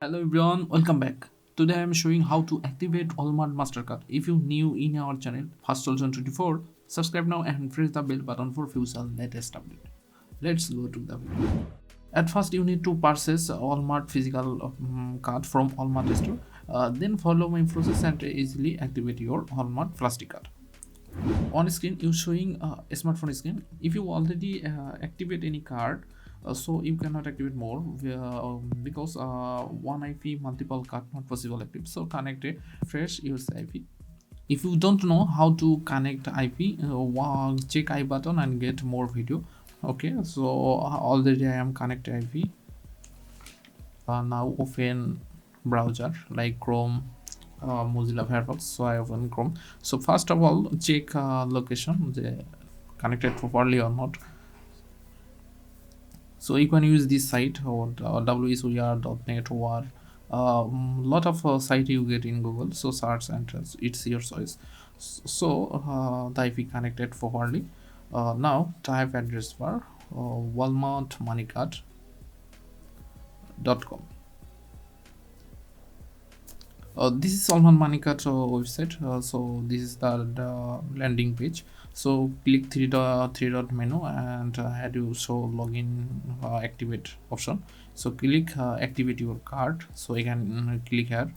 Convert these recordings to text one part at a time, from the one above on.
Hello everyone, welcome back. Today I am showing how to activate Walmart MasterCard. If you new in our channel, first 2024, subscribe now and press the bell button for future latest update. Let's go to the video. At first, you need to purchase a Walmart physical card from Walmart store. Then follow my process and easily activate your Walmart plastic card. On screen you showing a smartphone screen. If you already activate any card, so you cannot activate more because one IP multiple card not possible active, so connect a fresh use IP. If you don't know how to connect IP, check I button and get more video. Okay, so already I am connected IP. Now open browser like Chrome, Mozilla Firefox. So I open Chrome. So first of all, check location, the connected properly or not. So you can use this site or wsur.net or lot of site you get in Google. So search and it's your choice. So the IP connected properly. Now type address bar walmartmoneycard.com. This is Salman MoneyCard website. So this is the landing page. So click three dot menu and had you show login activate option. So click activate your card. So you can click here.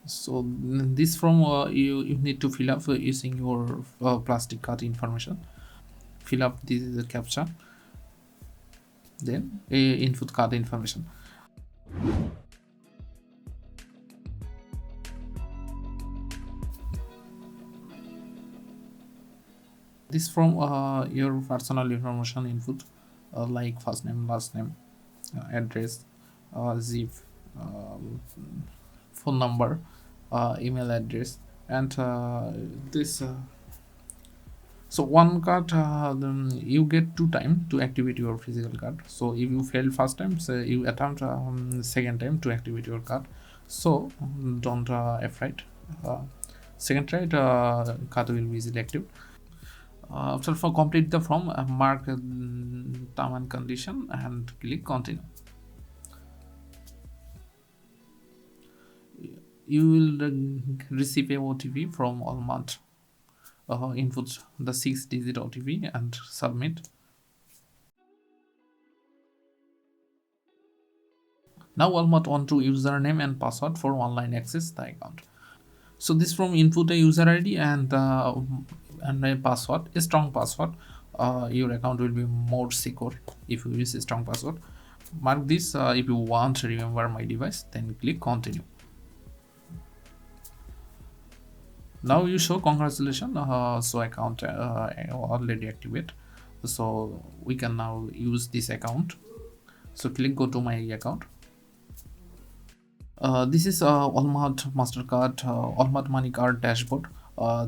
So this from you need to fill up using your plastic card information. Fill up this captcha. Then input card information. This from your personal information input like first name, last name, address, zip, um, phone number, email address, and this so one card, then you get two time to activate your physical card. So if you fail first time, so you attempt second time to activate your card. So don't afraid. Second try, card will be easily active. After for complete the form, mark term and condition and click continue. You will receive a OTP from Walmart. Input the 6-digit OTP and submit. Now Walmart want to username and password for online access the account. So this from input a user ID and a password, a strong password. Your account will be more secure if you use a strong password. Mark this if you want to remember my device, then click continue. Now you show congratulations, so account already activate. So we can now use this account. So click go to my account. This is Walmart MasterCard, Walmart MoneyCard dashboard.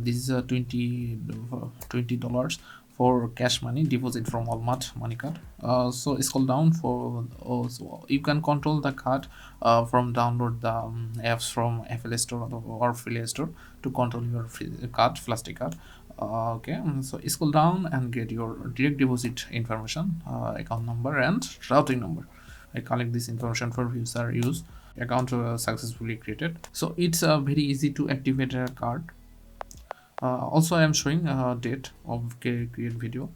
This is $20 for cash money deposit from Walmart MoneyCard. So scroll down for so you can control the card from download the apps from Apple Store or Play Store to control your card, plastic card. Okay, so scroll down and get your direct deposit information, account number and routing number. I collect this information for user use. Account successfully created. So it's very easy to activate a card. Also I am showing date of create video.